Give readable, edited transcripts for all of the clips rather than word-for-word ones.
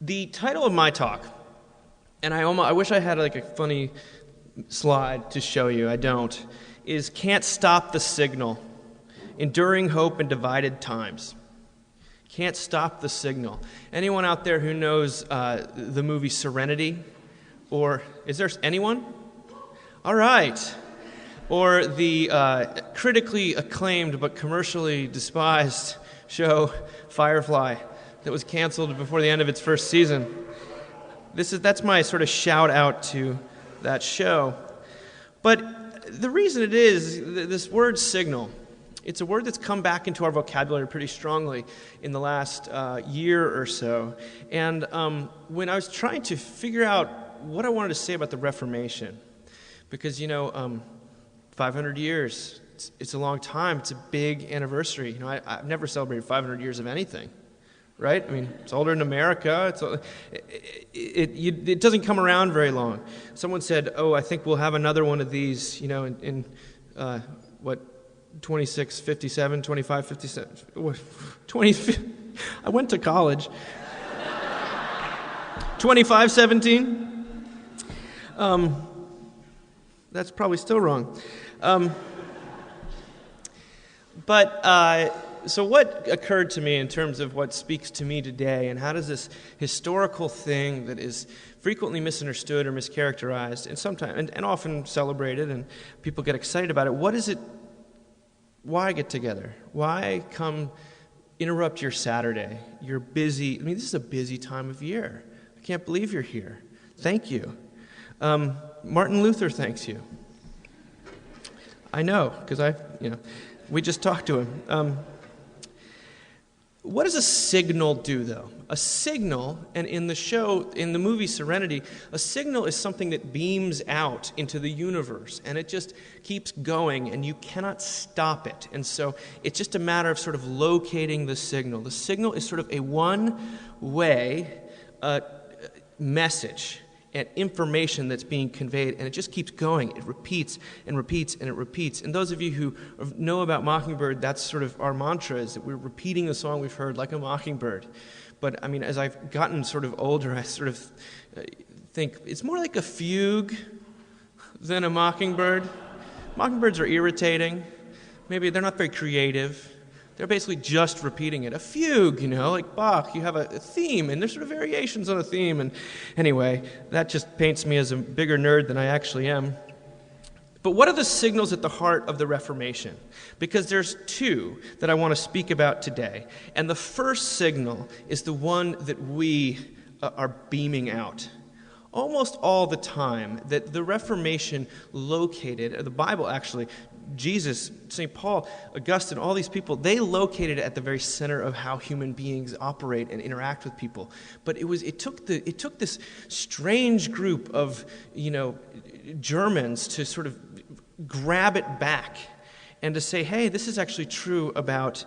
The title of my talk, and I wish I had like a funny slide to show you, I don't, is Can't Stop the Signal, Enduring Hope in Divided Times. Can't Stop the Signal. Anyone out there who knows the movie Serenity? Or is there anyone? All right. Or the critically acclaimed but commercially despised show Firefly that was canceled before the end of its first season. That's my sort of shout out to that show. But the reason it is, this word signal, it's a word that's come back into our vocabulary pretty strongly in the last year or so. And when I was trying to figure out what I wanted to say about the Reformation, because, 500 years, it's a long time. It's a big anniversary. I've never celebrated 500 years of anything, right? I mean, it's older in America. It doesn't come around very long. Someone said, I think we'll have another one of these, in 2657, 2557, 20, I went to college. 2517? That's probably still wrong. So what occurred to me in terms of what speaks to me today, and how does this historical thing that is frequently misunderstood or mischaracterized, and sometimes and often celebrated, and people get excited about it, what is it? Why get together? Why come interrupt your Saturday? You're busy. I mean, this is a busy time of year. I can't believe you're here. Thank you. Martin Luther thanks you. I know, because we just talked to him. What does a signal do, though? A signal, and in the movie Serenity, a signal is something that beams out into the universe, and it just keeps going, and you cannot stop it. And so it's just a matter of sort of locating the signal. The signal is sort of a one-way message and information that's being conveyed, and it just keeps going. It repeats and repeats and it repeats. And those of you who know about Mockingbird, that's sort of our mantra, is that we're repeating the song we've heard like a mockingbird. But, I mean, as I've gotten sort of older, I sort of think it's more like a fugue than a mockingbird. Mockingbirds are irritating. Maybe they're not very creative. They're basically just repeating it. A fugue, like Bach, you have a theme, and there's sort of variations on a theme. And anyway, that just paints me as a bigger nerd than I actually am. But what are the signals at the heart of the Reformation? Because there's two that I want to speak about today. And the first signal is the one that we are beaming out. Almost all the time that the Reformation located, the Bible actually, Jesus, St. Paul, Augustine, all these people, they located it at the very center of how human beings operate and interact with people. But it took this strange group of, Germans to sort of grab it back and to say, hey, this is actually true about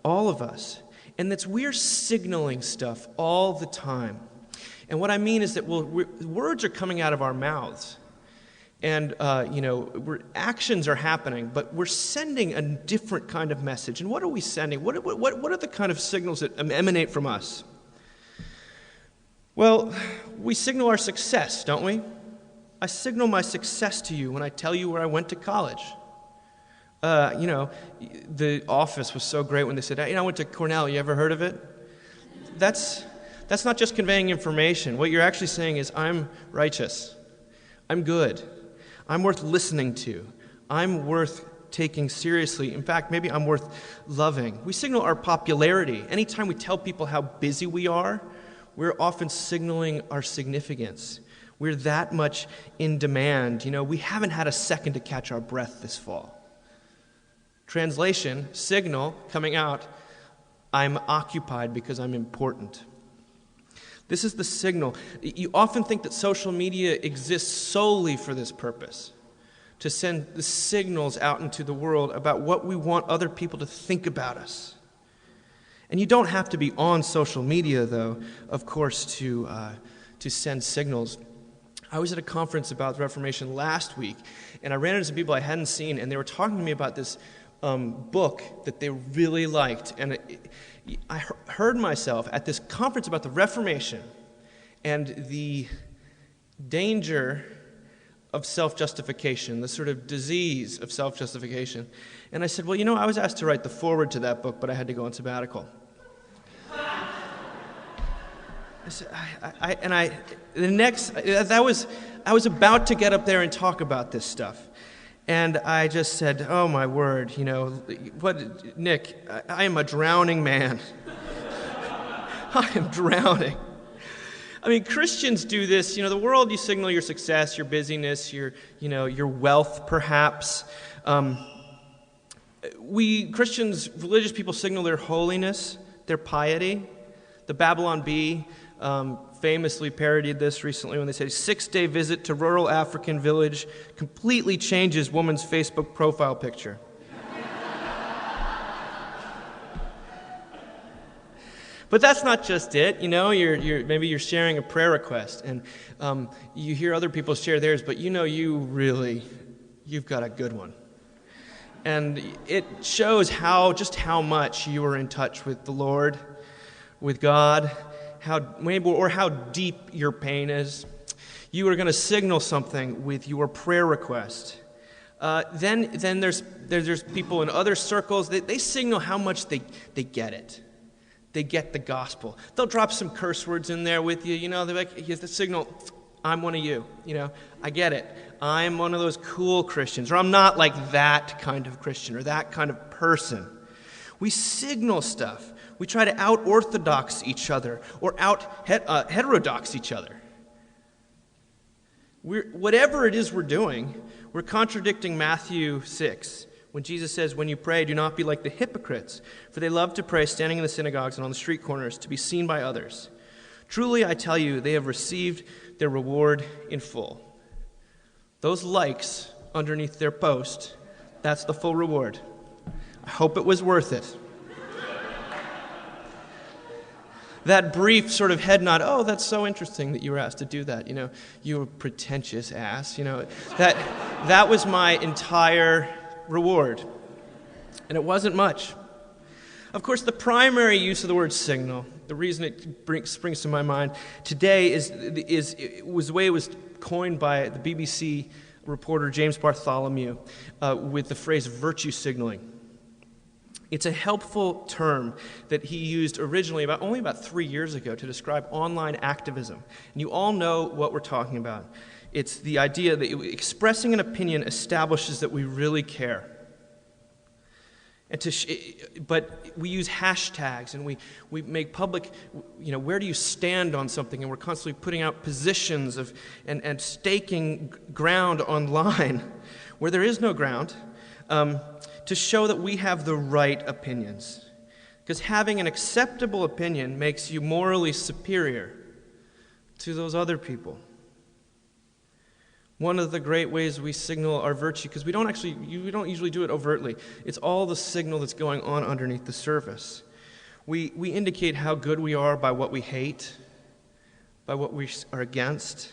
all of us. And we're signaling stuff all the time. And what I mean is that words are coming out of our mouths. And, actions are happening, but we're sending a different kind of message. And what are we sending? What are the kind of signals that emanate from us? Well, we signal our success, don't we? I signal my success to you when I tell you where I went to college. The Office was so great when they said, I went to Cornell. You ever heard of it? That's not just conveying information. What you're actually saying is, I'm righteous. I'm good. I'm worth listening to. I'm worth taking seriously. In fact, maybe I'm worth loving. We signal our popularity. Anytime we tell people how busy we are, we're often signaling our significance. We're that much in demand. We haven't had a second to catch our breath this fall. Translation, signal coming out, I'm occupied because I'm important. This is the signal. You often think that social media exists solely for this purpose, to send the signals out into the world about what we want other people to think about us. And you don't have to be on social media, though, of course, to send signals. I was at a conference about the Reformation last week, and I ran into some people I hadn't seen, and they were talking to me about this book that they really liked. And I heard myself at this conference about the Reformation and the danger of self-justification, the sort of disease of self-justification. And I said, well, I was asked to write the foreword to that book, but I had to go on sabbatical. I said, I was about to get up there and talk about this stuff. And I just said, oh my word, Nick, I am a drowning man. I am drowning. I mean, Christians do this. The world, you signal your success, your busyness, your wealth, perhaps. We Christians, religious people, signal their holiness, their piety. The Babylon Bee famously parodied this recently when they said, 6-day visit to rural African village completely changes woman's Facebook profile picture. But that's not just it. Maybe you're sharing a prayer request, and you hear other people share theirs, but you've got a good one. And it shows just how much you are in touch with the Lord, with God, how deep your pain is. You are going to signal something with your prayer request. Then there's people in other circles. They signal how much they get it. They get the gospel. They'll drop some curse words in there with you. They're like, here's the signal. I'm one of you. I get it. I'm one of those cool Christians. Or I'm not like that kind of Christian or that kind of person. We signal stuff. We try to out-orthodox each other or out-heterodox each other. Whatever it is we're doing, we're contradicting Matthew 6. When Jesus says, when you pray, do not be like the hypocrites, for they love to pray standing in the synagogues and on the street corners to be seen by others. Truly, I tell you, they have received their reward in full. Those likes underneath their post, that's the full reward. I hope it was worth it. That brief sort of head nod, oh, that's so interesting that you were asked to do that. You pretentious ass. That was my entire reward. And it wasn't much. Of course, the primary use of the word signal, the reason it springs to my mind today was the way it was coined by the BBC reporter James Bartholomew with the phrase virtue signaling. It's a helpful term that he used originally only about 3 years ago to describe online activism. And you all know what we're talking about. It's the idea that expressing an opinion establishes that we really care. But we use hashtags and we make public, where do you stand on something? And we're constantly putting out positions and staking ground online where there is no ground to show that we have the right opinions. Because having an acceptable opinion makes you morally superior to those other people. One of the great ways we signal our virtue, because we don't usually do it overtly. It's all the signal that's going on underneath the surface. We indicate how good we are by what we hate, by what we are against,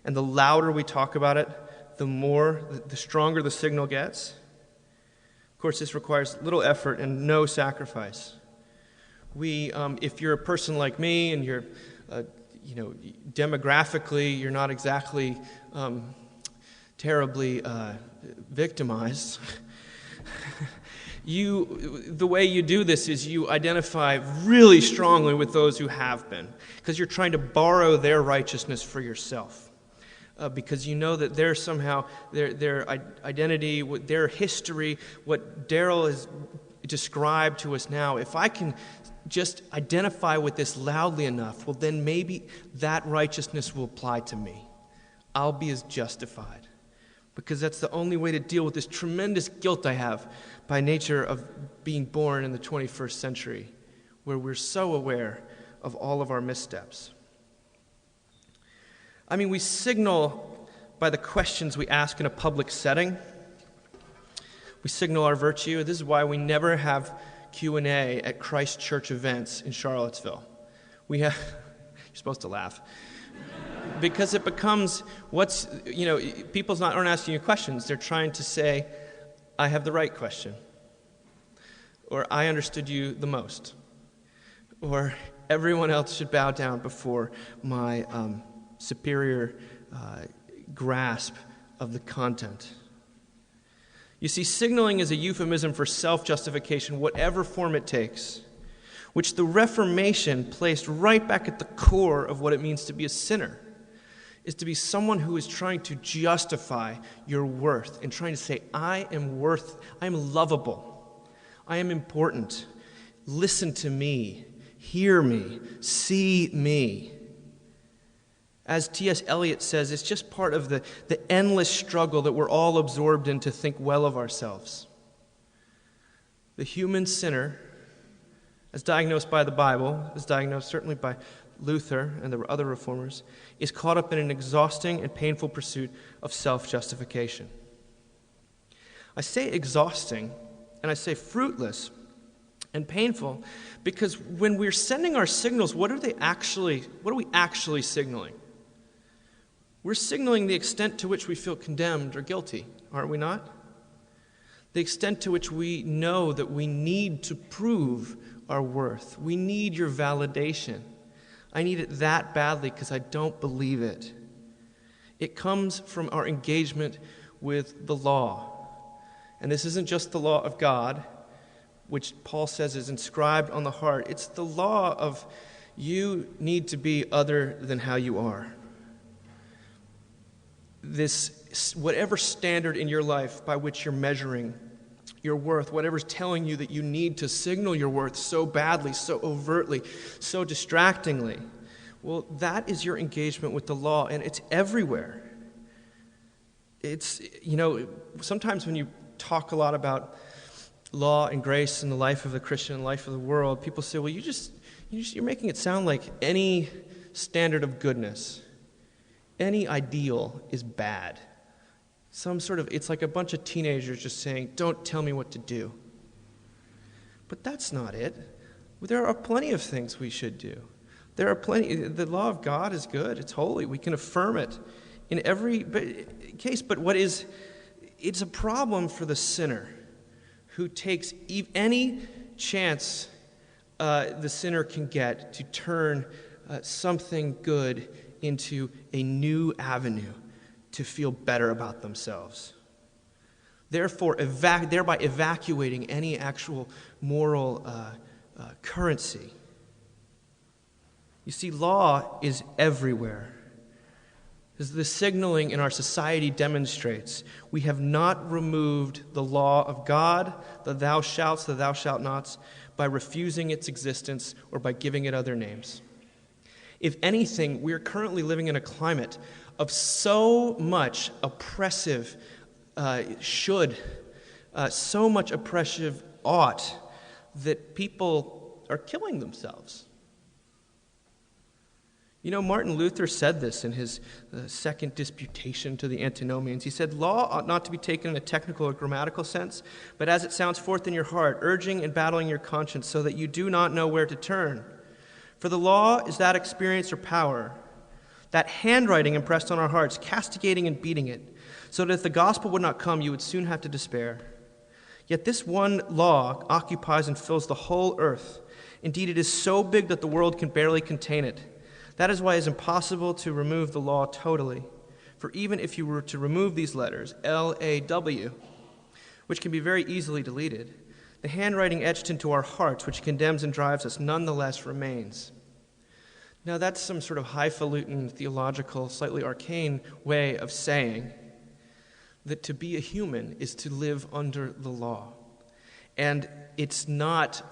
and the louder we talk about it, the stronger the signal gets. Of course, this requires little effort and no sacrifice. If you're a person like me and you're, demographically, you're not exactly terribly victimized. The way you do this is you identify really strongly with those who have been, because you're trying to borrow their righteousness for yourself. Because you know that they're somehow, their identity, their history, what Daryl has described to us now, if I can just identify with this loudly enough, well, then maybe that righteousness will apply to me. I'll be as justified. Because that's the only way to deal with this tremendous guilt I have by nature of being born in the 21st century, where we're so aware of all of our missteps. We signal by the questions we ask in a public setting. We signal our virtue. This is why we never have Q&A at Christ Church events in Charlottesville. You're supposed to laugh. Because it becomes people aren't asking you questions. They're trying to say, I have the right question. Or I understood you the most. Or everyone else should bow down before my superior grasp of the content. You see, signaling is a euphemism for self-justification, whatever form it takes, which the Reformation placed right back at the core of what it means to be a sinner, is to be someone who is trying to justify your worth and trying to say, I am lovable, I am important, listen to me, hear me, see me. As T.S. Eliot says, it's just part of the endless struggle that we're all absorbed in to think well of ourselves. The human sinner, as diagnosed by the Bible, as diagnosed certainly by Luther and the other reformers, is caught up in an exhausting and painful pursuit of self-justification. I say exhausting, and I say fruitless and painful, because when we're sending our signals, what are we actually signaling? We're signaling the extent to which we feel condemned or guilty, aren't we not? The extent to which we know that we need to prove our worth. We need your validation. I need it that badly because I don't believe it. It comes from our engagement with the law. And this isn't just the law of God, which Paul says is inscribed on the heart. It's the law of you need to be other than how you are. This, whatever standard in your life by which you're measuring your worth, whatever's telling you that you need to signal your worth so badly, so overtly, so distractingly, well, that is your engagement with the law, and it's everywhere. It's, sometimes when you talk a lot about law and grace in the life of the Christian and life of the world, people say, well, you're making it sound like any standard of goodness, any ideal is bad. It's like a bunch of teenagers just saying, don't tell me what to do. But that's not it. There are plenty of things we should do. The law of God is good, it's holy, we can affirm it in every case, but it's a problem for the sinner who takes any chance the sinner can get to turn something good into a new avenue to feel better about themselves. Therefore, thereby evacuating any actual moral currency. You see, law is everywhere. As the signaling in our society demonstrates, we have not removed the law of God, the thou shalt, the thou shalt nots, by refusing its existence or by giving it other names. If anything, we are currently living in a climate of so much oppressive so much oppressive ought, that people are killing themselves. Martin Luther said this in his second disputation to the Antinomians. He said, law ought not to be taken in a technical or grammatical sense, but as it sounds forth in your heart, urging and battling your conscience so that you do not know where to turn. For the law is that experience or power, that handwriting impressed on our hearts, castigating and beating it, so that if the gospel would not come, you would soon have to despair. Yet this one law occupies and fills the whole earth. Indeed, it is so big that the world can barely contain it. That is why it is impossible to remove the law totally. For even if you were to remove these letters, L-A-W, which can be very easily deleted, the handwriting etched into our hearts, which condemns and drives us, nonetheless remains. Now that's some sort of highfalutin, theological, slightly arcane way of saying that to be a human is to live under the law. And it's not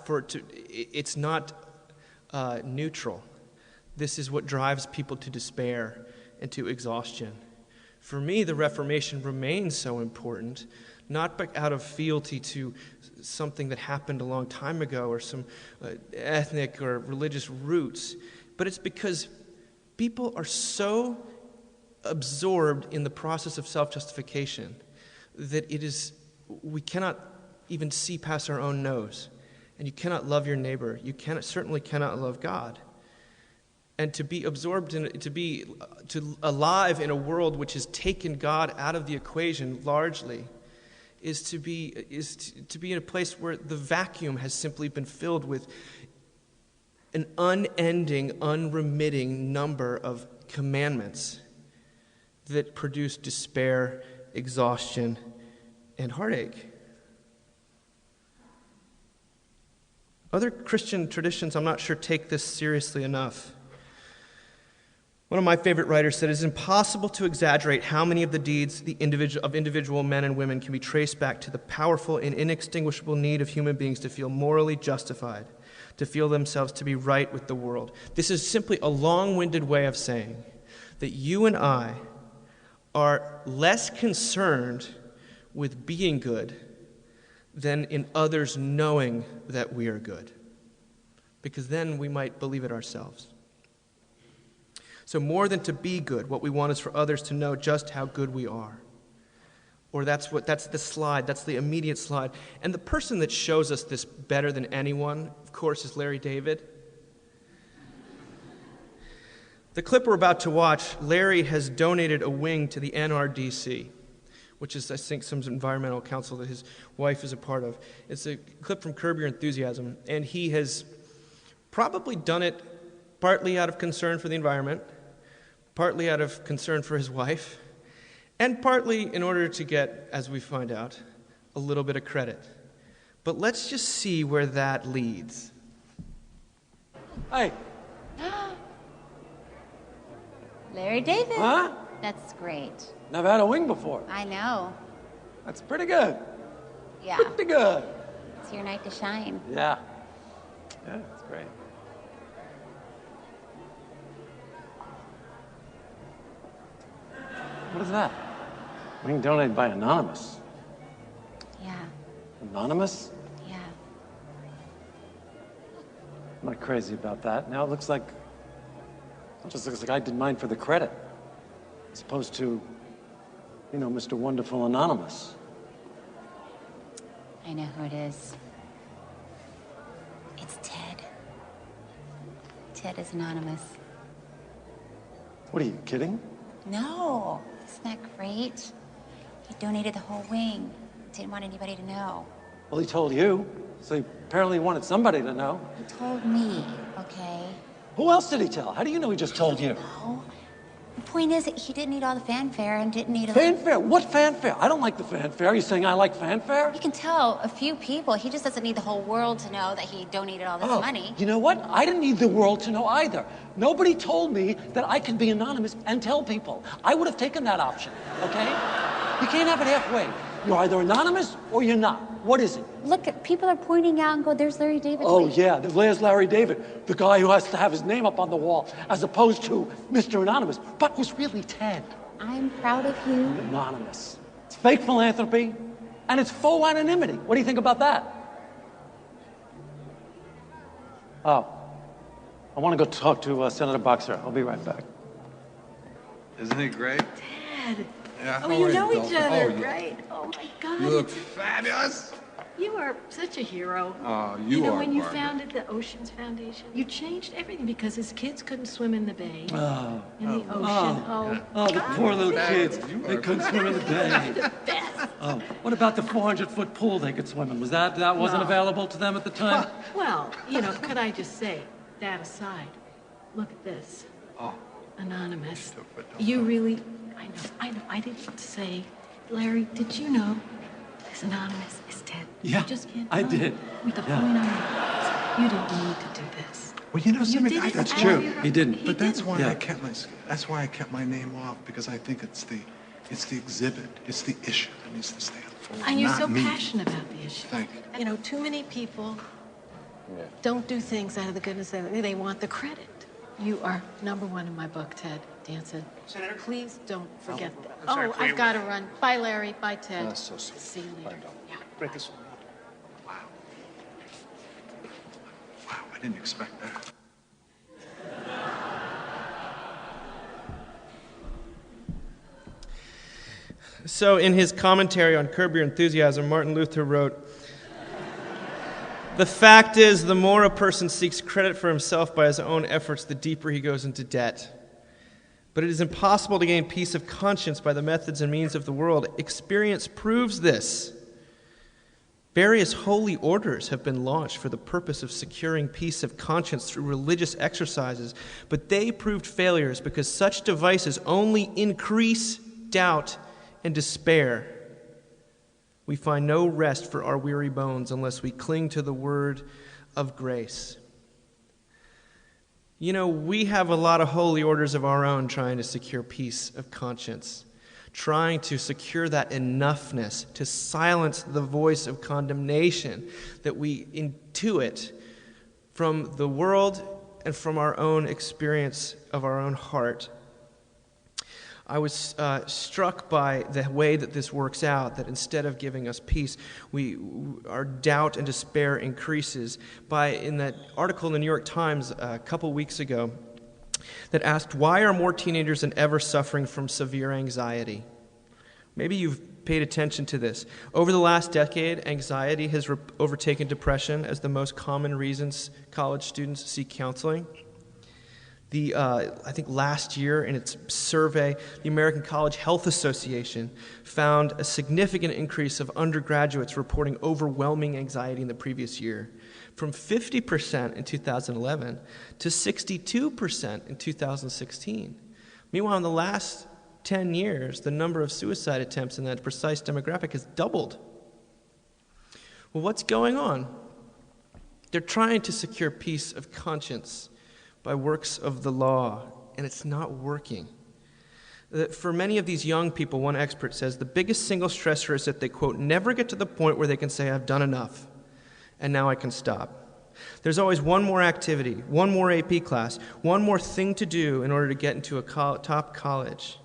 neutral. This is what drives people to despair and to exhaustion. For me, the Reformation remains so important, not out of fealty to something that happened a long time ago or some ethnic or religious roots, but it's because people are so absorbed in the process of self-justification that we cannot even see past our own nose. And you cannot love your neighbor. You certainly cannot love God. And to be absorbed to alive in a world which has taken God out of the equation largely is to be in a place where the vacuum has simply been filled with an unending, unremitting number of commandments that produce despair, exhaustion, and heartache. Other Christian traditions, I'm not sure, take this seriously enough. One of my favorite writers said, "It's impossible to exaggerate how many of the deeds of individual men and women can be traced back to the powerful and inextinguishable need of human beings to feel morally justified, to feel themselves to be right with the world." This is simply a long-winded way of saying that you and I are less concerned with being good than in others knowing that we are good, because then we might believe it ourselves. So more than to be good, what we want is for others to know just how good we are. Or that's the slide, that's the immediate slide. And the person that shows us this better than anyone, of course, is Larry David. The clip we're about to watch, Larry has donated a wing to the NRDC, which is, I think, some environmental council that his wife is a part of. It's a clip from Curb Your Enthusiasm, and he has probably done it partly out of concern for the environment, partly out of concern for his wife, and partly in order to get, as we find out, a little bit of credit. But let's just see where that leads. Hey. Larry David. Huh? That's great. Never had a wing before. I know. That's pretty good. Yeah. Pretty good. It's your night to shine. Yeah. Yeah, that's great. What is that? Wing donated by Anonymous. Yeah. Anonymous? Yeah. I'm not crazy about that. Now it just looks like I did mine for the credit, as opposed to, Mr. Wonderful Anonymous. I know who it is. It's Ted. Ted is anonymous. What are you, kidding? No. Isn't that great? He donated the whole wing. Didn't want anybody to know. Well, he told you, so he apparently wanted somebody to know. He told me, okay? Who else did he tell? How do you know he just told you? No. The point is that he didn't need all the fanfare and didn't need Fanfare? What fanfare? I don't like the fanfare. Are you saying I like fanfare? You can tell a few people. He just doesn't need the whole world to know that he donated all this money. You know what? I didn't need the world to know either. Nobody told me that I could be anonymous and tell people. I would have taken that option, okay? You can't have it halfway. You're either anonymous or you're not. What is it? Look, people are pointing out and go, there's Larry David. Oh, yeah, there's Larry David, the guy who has to have his name up on the wall, as opposed to Mr. Anonymous, but was really Ted. I'm proud of you. Anonymous. It's fake philanthropy, and it's faux anonymity. What do you think about that? Oh, I want to go talk to Senator Boxer. I'll be right back. Isn't he great? Ted. Yeah, Oh, you know each other, right? Oh, my God. You look fabulous. You are such a hero. Oh, you are, when you Barbara. founded the Oceans Foundation, you changed everything because his kids couldn't swim in the bay, in the ocean. Oh, the poor little kids. You They are couldn't swim in the bay. The best. Oh, what about the 400-foot pool they could swim in? Was that wasn't No. available to them at the time? Well, could I just say, that aside, look at this. Oh. Anonymous. But You really, I know. I didn't say, Larry, did you know this anonymous is Ted? Yeah, You just can't I know. did. With the Yeah. point on you didn't need to do this. Well, something. didn't That's ask true. you- He didn't. But that's didn't. why Yeah. that's why I kept my name off, because I think it's the exhibit, it's the issue that needs to stand forward. And you're not so me. passionate about the issue. Thank you. Too many people don't do things out of the goodness of they want the credit. You are number one in my book, Ted Danson. Senator? Please don't forget that. I'm sorry, I've got to run. Bye, Larry. Bye, Ted. That's so sweet. See you later. Yeah. Break this one. Wow. Wow, I didn't expect that. So in his commentary on Curb Your Enthusiasm, Martin Luther wrote, "The fact is, the more a person seeks credit for himself by his own efforts, the deeper he goes into debt. But it is impossible to gain peace of conscience by the methods and means of the world. Experience proves this. Various holy orders have been launched for the purpose of securing peace of conscience through religious exercises, but they proved failures because such devices only increase doubt and despair. We find no rest for our weary bones unless we cling to the word of grace. You know, we have a lot of holy orders of our own trying to secure peace of conscience, trying to secure that enoughness to silence the voice of condemnation that we intuit from the world and from our own experience of our own heart. I was struck by the way that this works out, that instead of giving us peace, our doubt and despair increases. In that article in the New York Times a couple weeks ago that asked, why are more teenagers than ever suffering from severe anxiety? Maybe you've paid attention to this. Over the last decade, anxiety has overtaken depression as the most common reasons college students seek counseling. I think last year in its survey, the American College Health Association found a significant increase of undergraduates reporting overwhelming anxiety in the previous year, from 50% in 2011 to 62% in 2016. Meanwhile, in the last 10 years, the number of suicide attempts in that precise demographic has doubled. Well, what's going on? They're trying to secure peace of conscience by works of the law, and it's not working. For many of these young people, one expert says, the biggest single stressor is that they, quote, never get to the point where they can say, I've done enough, and now I can stop. There's always one more activity, one more AP class, one more thing to do in order to get into a top college.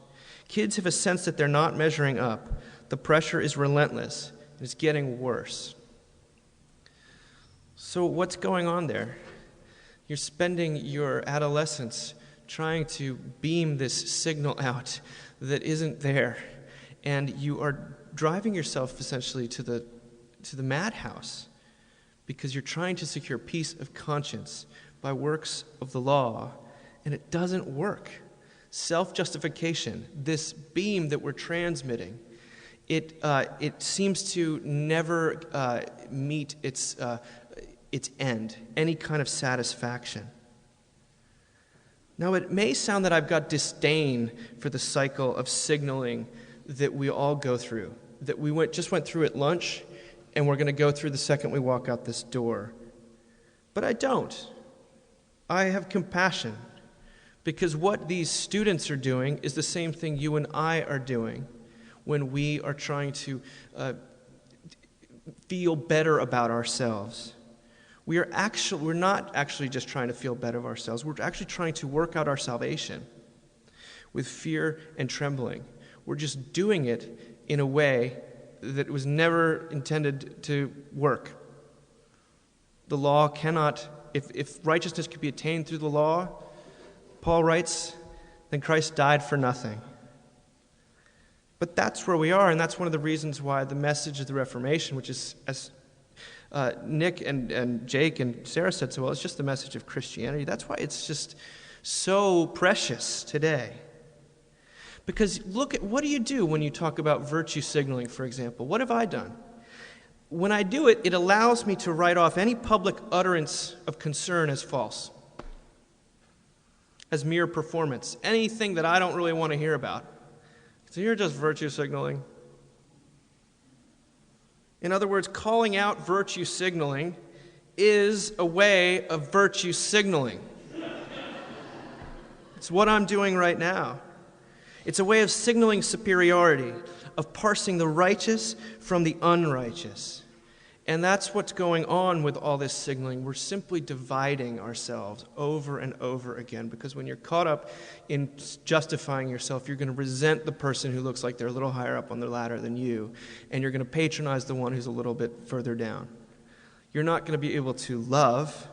Kids have a sense that they're not measuring up. The pressure is relentless, and it's getting worse. So what's going on there? You're spending your adolescence trying to beam this signal out that isn't there, and you are driving yourself essentially to the madhouse because you're trying to secure peace of conscience by works of the law, and it doesn't work. Self-justification, this beam that we're transmitting, it seems to never meet its end, any kind of satisfaction. Now, it may sound that I've got disdain for the cycle of signaling that we all go through, that we just went through at lunch, and we're going to go through the second we walk out this door. But I don't. I have compassion, because what these students are doing is the same thing you and I are doing when we are trying to feel better about ourselves. We're not actually just trying to feel better of ourselves. We're actually trying to work out our salvation with fear and trembling. We're just doing it in a way that was never intended to work. The law cannot, if righteousness could be attained through the law, Paul writes, then Christ died for nothing. But that's where we are, and that's one of the reasons why the message of the Reformation, which is, as Nick and Jake and Sarah said so well, it's just the message of Christianity. That's why it's just so precious today. Because look at, what do you do when you talk about virtue signaling, for example? What have I done? When I do it, it allows me to write off any public utterance of concern as false, as mere performance, anything that I don't really want to hear about. So you're just virtue signaling. In other words, calling out virtue signaling is a way of virtue signaling. It's what I'm doing right now. It's a way of signaling superiority, of parsing the righteous from the unrighteous. And that's what's going on with all this signaling. We're simply dividing ourselves over and over again, because when you're caught up in justifying yourself, you're going to resent the person who looks like they're a little higher up on the ladder than you, and you're going to patronize the one who's a little bit further down. You're not going to be able to love.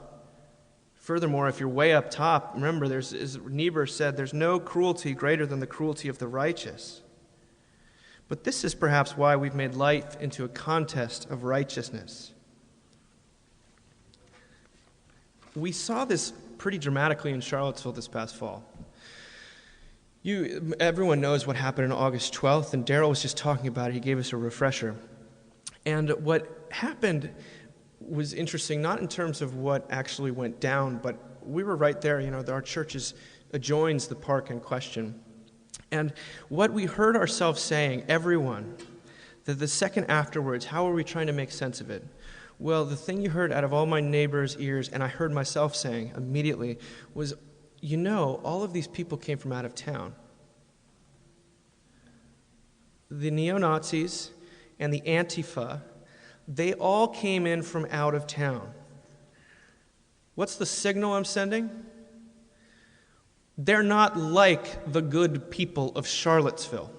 Furthermore, if you're way up top, remember, as Niebuhr said, there's no cruelty greater than the cruelty of the righteous. But this is perhaps why we've made life into a contest of righteousness. We saw this pretty dramatically in Charlottesville this past fall. Everyone knows what happened on August 12th, and Daryl was just talking about it. He gave us a refresher. And what happened was interesting, not in terms of what actually went down, but we were right there. Our church adjoins the park in question. And what we heard ourselves saying, everyone, that the second afterwards, how are we trying to make sense of it? Well, the thing you heard out of all my neighbors' ears, and I heard myself saying immediately, was, all of these people came from out of town. The neo-Nazis and the Antifa, they all came in from out of town. What's the signal I'm sending? They're not like the good people of Charlottesville.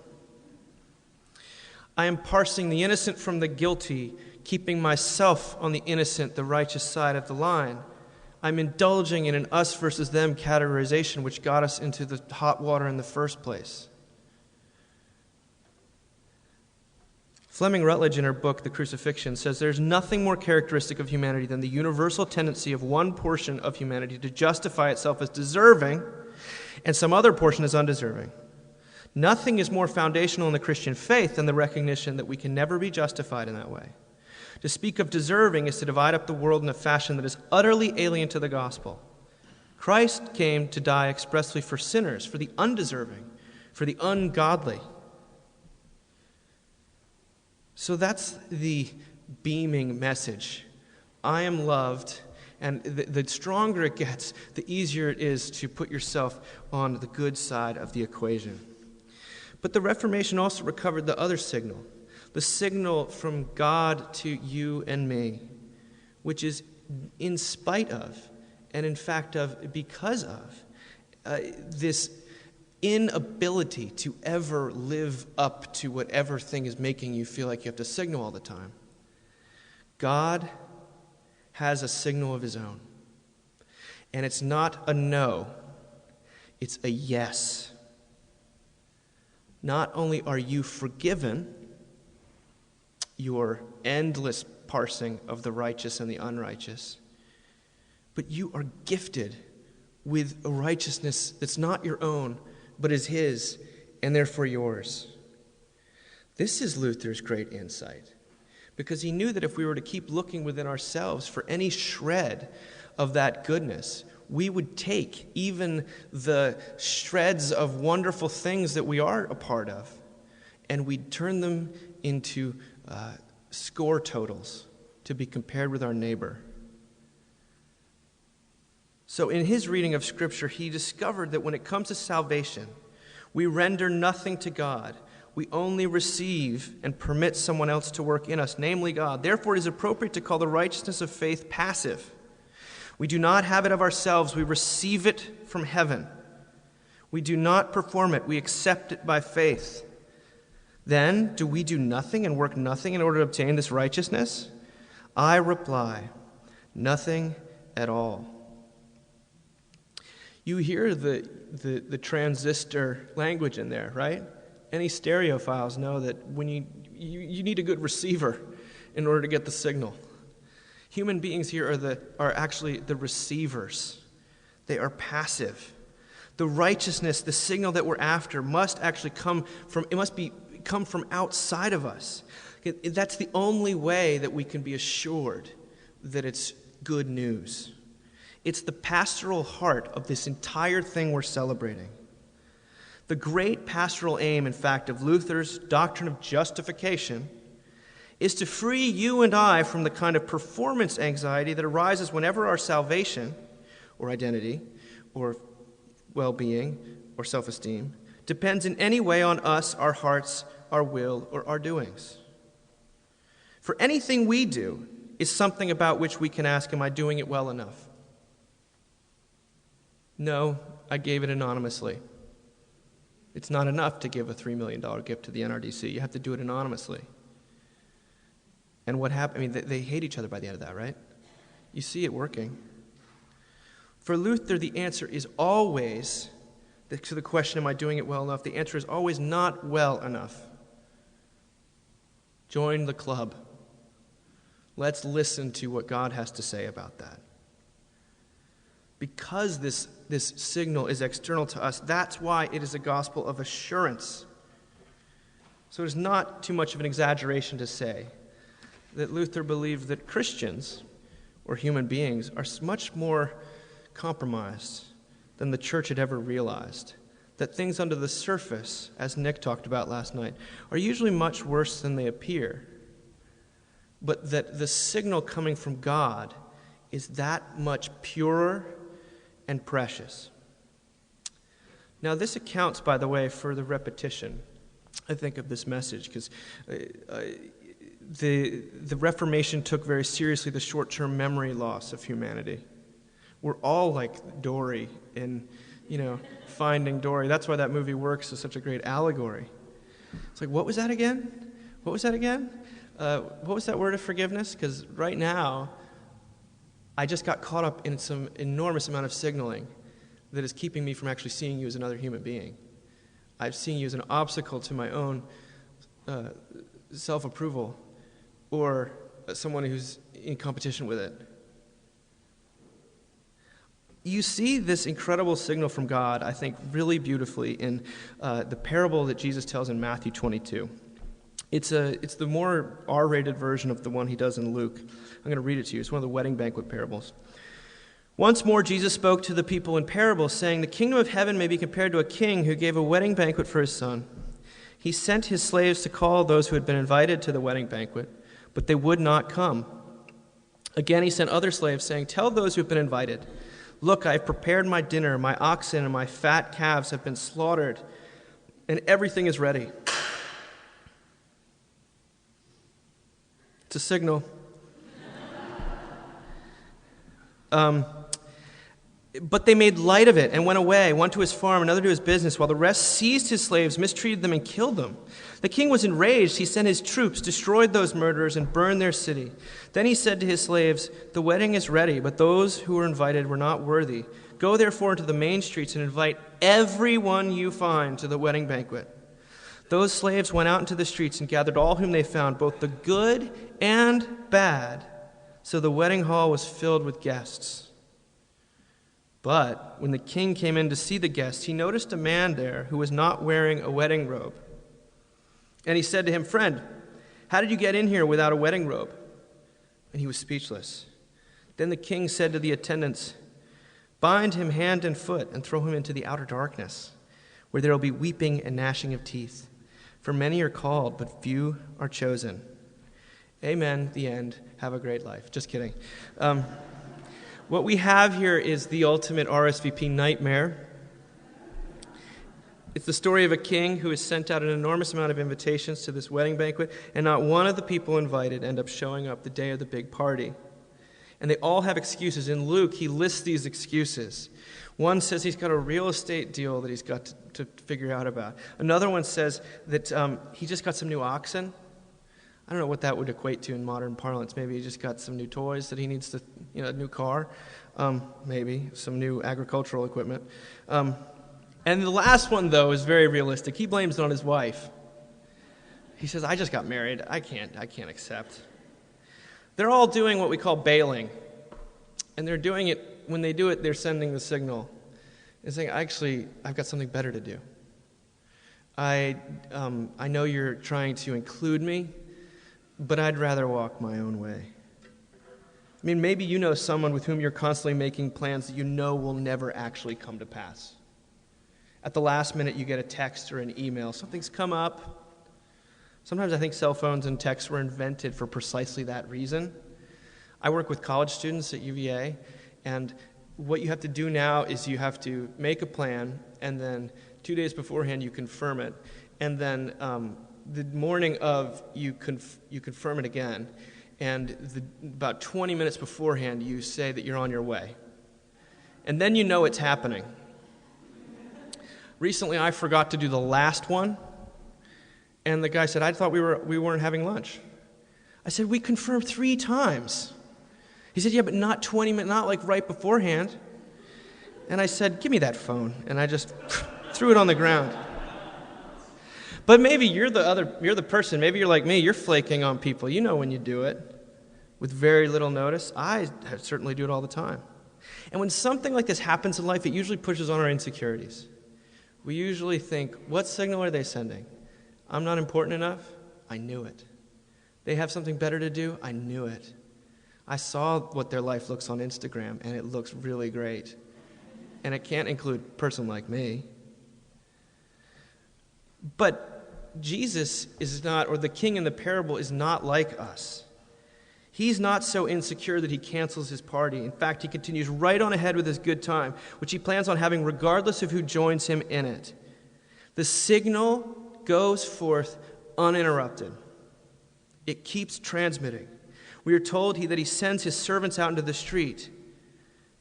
I am parsing the innocent from the guilty, keeping myself on the innocent, the righteous side of the line. I'm indulging in an us versus them categorization which got us into the hot water in the first place. Fleming Rutledge, in her book, The Crucifixion, says there's nothing more characteristic of humanity than the universal tendency of one portion of humanity to justify itself as deserving and some other portion as undeserving. Nothing is more foundational in the Christian faith than the recognition that we can never be justified in that way. To speak of deserving is to divide up the world in a fashion that is utterly alien to the gospel. Christ came to die expressly for sinners, for the undeserving, for the ungodly. So that's the beaming message. I am loved, and the stronger it gets, the easier it is to put yourself on the good side of the equation. But the Reformation also recovered the other signal, the signal from God to you and me, which is in spite of, and in fact of, because of, this inability to ever live up to whatever thing is making you feel like you have to signal all the time. God has a signal of his own. And it's not a no, it's a yes. Not only are you forgiven, your endless parsing of the righteous and the unrighteous, but you are gifted with a righteousness that's not your own, but is his, and therefore yours. This is Luther's great insight, because he knew that if we were to keep looking within ourselves for any shred of that goodness, we would take even the shreds of wonderful things that we are a part of, and we'd turn them into score totals to be compared with our neighbor. So in his reading of Scripture, he discovered that when it comes to salvation, we render nothing to God. We only receive and permit someone else to work in us, namely God. Therefore, it is appropriate to call the righteousness of faith passive. We do not have it of ourselves. We receive it from heaven. We do not perform it. We accept it by faith. Then, do we do nothing and work nothing in order to obtain this righteousness? I reply, nothing at all. You hear the transistor language in there, right? Any stereophiles know that when you need a good receiver in order to get the signal. Human beings here are actually the receivers. They are passive. The righteousness, the signal that we're after, must actually come from outside of us. That's the only way that we can be assured that it's good news. It's the pastoral heart of this entire thing we're celebrating. The great pastoral aim, in fact, of Luther's doctrine of justification is to free you and I from the kind of performance anxiety that arises whenever our salvation or identity or well-being or self-esteem depends in any way on us, our hearts, our will, or our doings. For anything we do is something about which we can ask, am I doing it well enough? No, I gave it anonymously. It's not enough to give a $3 million gift to the NRDC. You have to do it anonymously. And what happened? I mean, they hate each other by the end of that, right? You see it working. For Luther, the answer is always, to the question, am I doing it well enough? The answer is always not well enough. Join the club. Let's listen to what God has to say about that. Because this signal is external to us, that's why it is a gospel of assurance. So it is not too much of an exaggeration to say that Luther believed that Christians, or human beings, are much more compromised than the church had ever realized. That things under the surface, as Nick talked about last night, are usually much worse than they appear. But that the signal coming from God is that much purer and precious. Now, this accounts, by the way, for the repetition, I think, of this message, because the Reformation took very seriously the short-term memory loss of humanity. We're all like Dory in, Finding Dory. That's why that movie works as such a great allegory. It's like, what was that again? What was that again? What was that word of forgiveness? Because right now, I just got caught up in some enormous amount of signaling that is keeping me from actually seeing you as another human being. I've seen you as an obstacle to my own self-approval, or someone who's in competition with it. You see this incredible signal from God, I think, really beautifully in the parable that Jesus tells in Matthew 22. It's the more R-rated version of the one he does in Luke. I'm going to read it to you. It's one of the wedding banquet parables. Once more, Jesus spoke to the people in parables, saying, "The kingdom of heaven may be compared to a king who gave a wedding banquet for his son. He sent his slaves to call those who had been invited to the wedding banquet, but they would not come. Again, he sent other slaves, saying, 'Tell those who have been invited, look, I have prepared my dinner. My oxen and my fat calves have been slaughtered, and everything is ready.'" It's a signal. But they made light of it and went away, one to his farm, another to his business, while the rest seized his slaves, mistreated them, and killed them. The king was enraged. He sent his troops, destroyed those murderers, and burned their city. Then he said to his slaves, "The wedding is ready, but those who were invited were not worthy. Go therefore into the main streets and invite everyone you find to the wedding banquet." Those slaves went out into the streets and gathered all whom they found, both the good and bad. So the wedding hall was filled with guests. But when the king came in to see the guests, he noticed a man there who was not wearing a wedding robe. And he said to him, "Friend, how did you get in here without a wedding robe?" And he was speechless. Then the king said to the attendants, "Bind him hand and foot and throw him into the outer darkness, where there will be weeping and gnashing of teeth. For many are called, but few are chosen." Amen. The end. Have a great life. Just kidding. What we have here is the ultimate RSVP nightmare. It's the story of a king who has sent out an enormous amount of invitations to this wedding banquet, and not one of the people invited end up showing up the day of the big party. And they all have excuses. In Luke, he lists these excuses. One says he's got a real estate deal that he's got to figure out about. Another one says that he just got some new oxen. I don't know what that would equate to in modern parlance. Maybe he just got some new toys that he needs to, a new car. Maybe some new agricultural equipment. And the last one, though, is very realistic. He blames it on his wife. He says, "I just got married. I can't accept." They're all doing what we call bailing. And they're doing it, when they do it, they're sending the signal. They're saying, "Actually, I've got something better to do. I know you're trying to include me, but I'd rather walk my own way." I mean, maybe you know someone with whom you're constantly making plans that you know will never actually come to pass. At the last minute, you get a text or an email. Something's come up. Sometimes I think cell phones and texts were invented for precisely that reason. I work with college students at UVA, and what you have to do now is you have to make a plan, and then 2 days beforehand you confirm it, and then the morning of you confirm it again, and about 20 minutes beforehand you say that you're on your way. And then you know it's happening. Recently I forgot to do the last one, and the guy said, "I thought we weren't having lunch." I said, "We confirmed 3 times." He said, "Yeah, but not 20 minutes, not like right beforehand." And I said, "Give me that phone," and I just threw it on the ground. But maybe you're the person, maybe you're like me, you're flaking on people. You know when you do it with very little notice. I certainly do it all the time. And when something like this happens in life, it usually pushes on our insecurities. We usually think, what signal are they sending? I'm not important enough? I knew it. They have something better to do? I knew it. I saw what their life looks on Instagram, and it looks really great. And it can't include a person like me. But Jesus is not, or the king in the parable is not like us. He's not so insecure that he cancels his party. In fact, he continues right on ahead with his good time, which he plans on having regardless of who joins him in it. The signal goes forth uninterrupted. It keeps transmitting. We are told that he sends his servants out into the street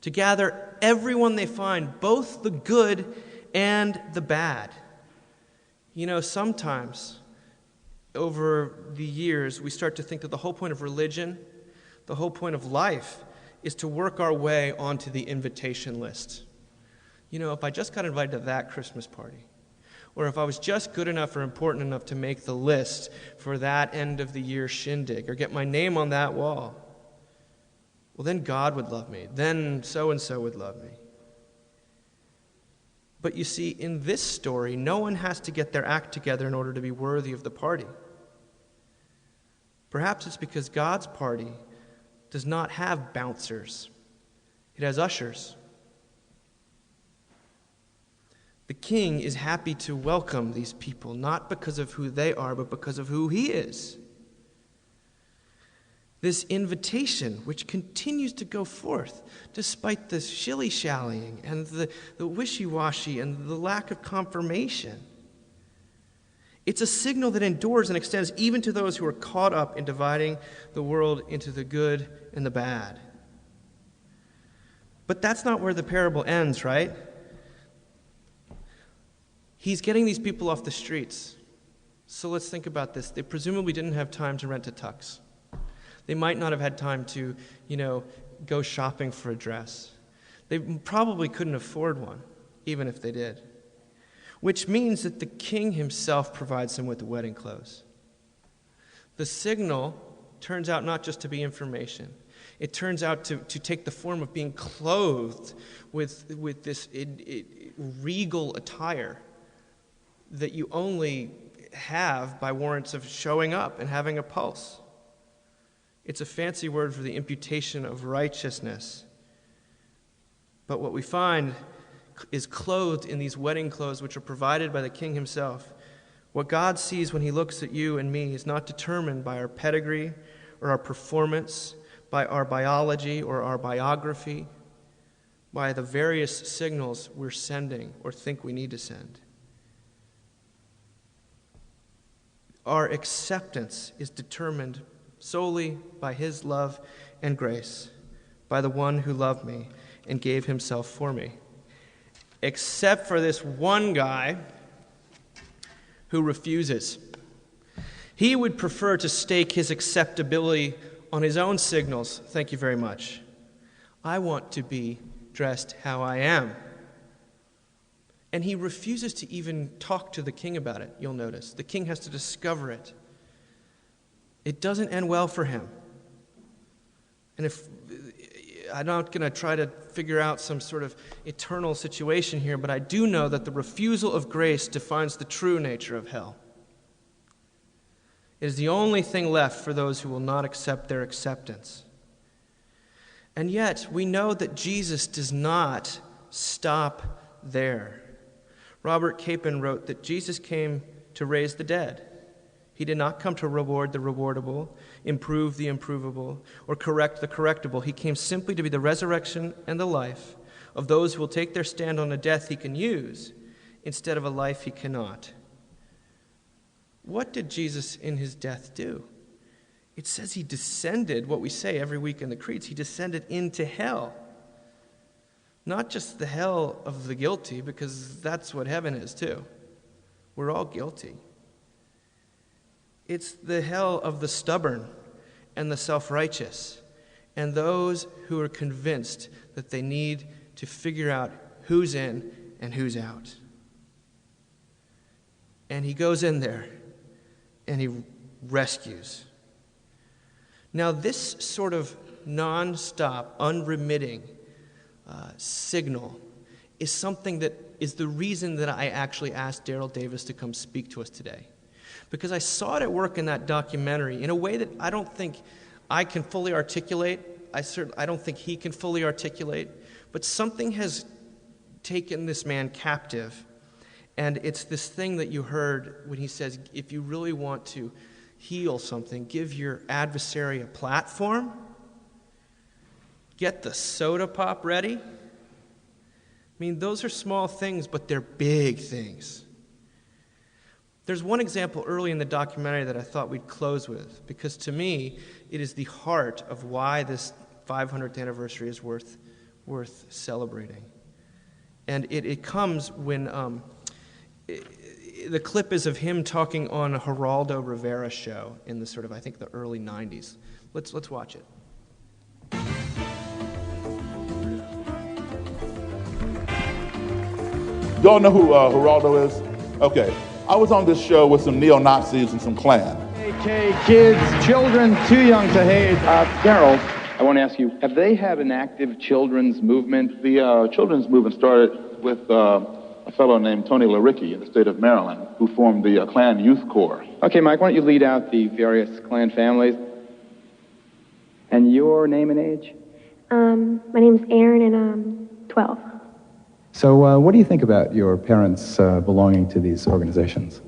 to gather everyone they find, both the good and the bad. You know, sometimes over the years, we start to think that the whole point of religion, the whole point of life, is to work our way onto the invitation list. You know, if I just got invited to that Christmas party, or if I was just good enough or important enough to make the list for that end of the year shindig, or get my name on that wall, well, then God would love me. Then so-and-so would love me. But you see, in this story, no one has to get their act together in order to be worthy of the party. Perhaps it's because God's party does not have bouncers. It has ushers. The king is happy to welcome these people, not because of who they are, but because of who he is. This invitation, which continues to go forth, despite the shilly-shallying and the wishy-washy and the lack of confirmation. It's a signal that endures and extends even to those who are caught up in dividing the world into the good and the bad. But that's not where the parable ends, right? He's getting these people off the streets. So let's think about this. They presumably didn't have time to rent a tux. They might not have had time to, go shopping for a dress. They probably couldn't afford one, even if they did. Which means that the king himself provides them with the wedding clothes. The signal turns out not just to be information. It turns out to take the form of being clothed with this regal attire that you only have by warrants of showing up and having a pulse. It's a fancy word for the imputation of righteousness. But what we find is clothed in these wedding clothes which are provided by the king himself. What God sees when he looks at you and me is not determined by our pedigree or our performance, by our biology or our biography, by the various signals we're sending or think we need to send. Our acceptance is determined solely by his love and grace, by the one who loved me and gave himself for me. Except for this one guy who refuses. He would prefer to stake his acceptability on his own signals. Thank you very much. I want to be dressed how I am. And he refuses to even talk to the king about it, you'll notice. The king has to discover it. It doesn't end well for him. And if I'm not going to try to figure out some sort of eternal situation here, but I do know that the refusal of grace defines the true nature of hell. It is the only thing left for those who will not accept their acceptance. And yet, we know that Jesus does not stop there. Robert Capon wrote that Jesus came to raise the dead. He did not come to reward the rewardable, improve the improvable, or correct the correctable. He came simply to be the resurrection and the life of those who will take their stand on a death he can use instead of a life he cannot. What did Jesus in his death do? It says he descended, what we say every week in the creeds, he descended into hell. Not just the hell of the guilty, because that's what heaven is too. We're all guilty. It's the hell of the stubborn and the self-righteous and those who are convinced that they need to figure out who's in and who's out. And he goes in there and he rescues. Now, this sort of non-stop, unremitting signal is something that is the reason that I actually asked Daryl Davis to come speak to us today. because I saw it at work in that documentary in a way that I don't think I can fully articulate. I don't think he can fully articulate, but something has taken this man captive, and it's this thing that you heard when he says, if you really want to heal something, give your adversary a platform, get the soda pop ready. I mean, those are small things, but they're big things. There's one example early in the documentary that I thought we'd close with, because to me, it is the heart of why this 500th anniversary is worth celebrating. And it comes when the clip is of him talking on a Geraldo Rivera show in the sort of, I think, the early 90s. Let's watch it. Y'all know who Geraldo is? Okay. I was on this show with some neo-Nazis and some Klan. AK kids, children too young to hate. Daryl, I want to ask you, have they had an active children's movement? The children's movement started with a fellow named Tony Laricki in the state of Maryland, who formed the Klan Youth Corps. Okay, Mike, why don't you lead out the various Klan families? And your name and age? My name's Aaron, and I'm 12. So what do you think about your parents belonging to these organizations?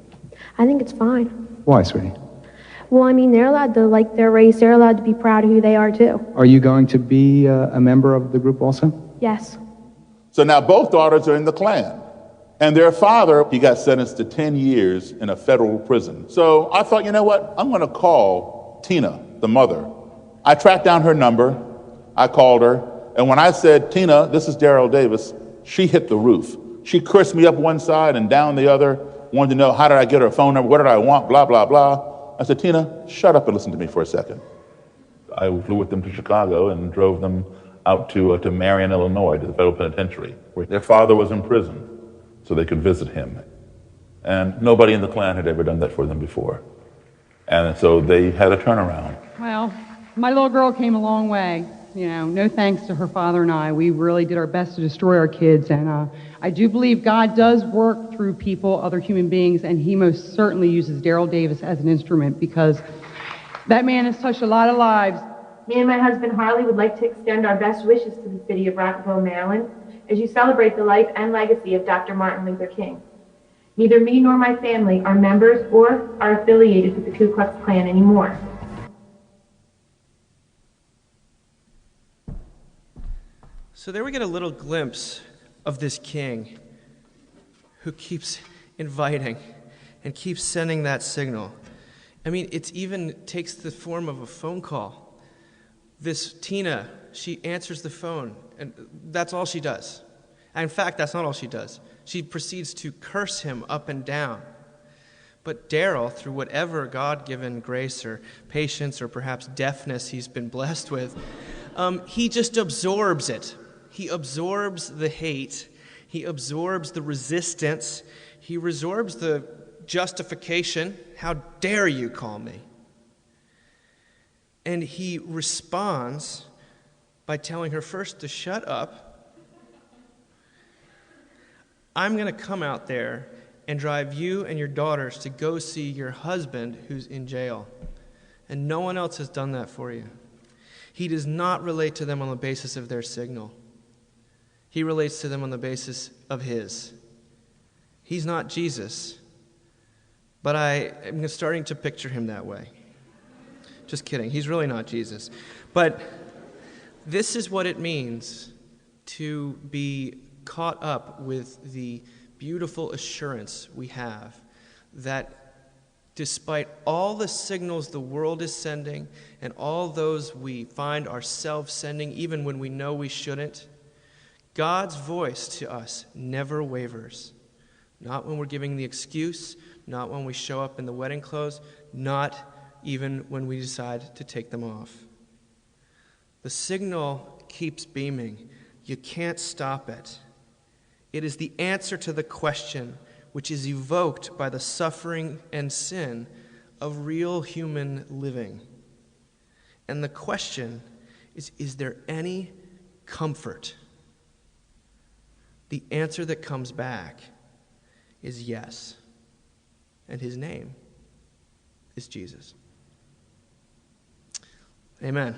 I think it's fine. Why, sweetie? Well, I mean, they're allowed to like their race. They're allowed to be proud of who they are, too. Are you going to be a member of the group also? Yes. So now both daughters are in the Klan. And their father, he got sentenced to 10 years in a federal prison. So I thought, you know what? I'm going to call Tina, the mother. I tracked down her number. I called her. And when I said, Tina, this is Daryl Davis, she hit the roof. She cursed me up one side and down the other, wanted to know how did I get her phone number, what did I want, blah, blah, blah. I said, Tina, shut up and listen to me for a second. I flew with them to Chicago and drove them out to Marion, Illinois, to the federal penitentiary, where their father was in prison, so they could visit him. And nobody in the Klan had ever done that for them before. And so they had a turnaround. Well, my little girl came a long way. You know, no thanks to her father and I. We really did our best to destroy our kids. And I do believe God does work through people, other human beings, and he most certainly uses Daryl Davis as an instrument, because that man has touched a lot of lives. Me and my husband Harley would like to extend our best wishes to the city of Rockville, Maryland, as you celebrate the life and legacy of Dr. Martin Luther King. Neither me nor my family are members or are affiliated with the Ku Klux Klan anymore. So there we get a little glimpse of this king who keeps inviting and keeps sending that signal. I mean, it even takes the form of a phone call. This Tina, she answers the phone, and that's all she does. And in fact, that's not all she does. She proceeds to curse him up and down. But Daryl, through whatever God-given grace or patience or perhaps deafness he's been blessed with, he just absorbs it. He absorbs the hate. He absorbs the resistance. He absorbs the justification. How dare you call me? And he responds by telling her first to shut up. I'm going to come out there and drive you and your daughters to go see your husband who's in jail. And no one else has done that for you. He does not relate to them on the basis of their signal. He relates to them on the basis of his. He's not Jesus, but I am starting to picture him that way. Just kidding. He's really not Jesus. But this is what it means to be caught up with the beautiful assurance we have that despite all the signals the world is sending and all those we find ourselves sending, even when we know we shouldn't, God's voice to us never wavers. Not when we're giving the excuse, not when we show up in the wedding clothes, not even when we decide to take them off. The signal keeps beaming. You can't stop it. It is the answer to the question which is evoked by the suffering and sin of real human living. And the question is there any comfort? The answer that comes back is yes. And his name is Jesus. Amen.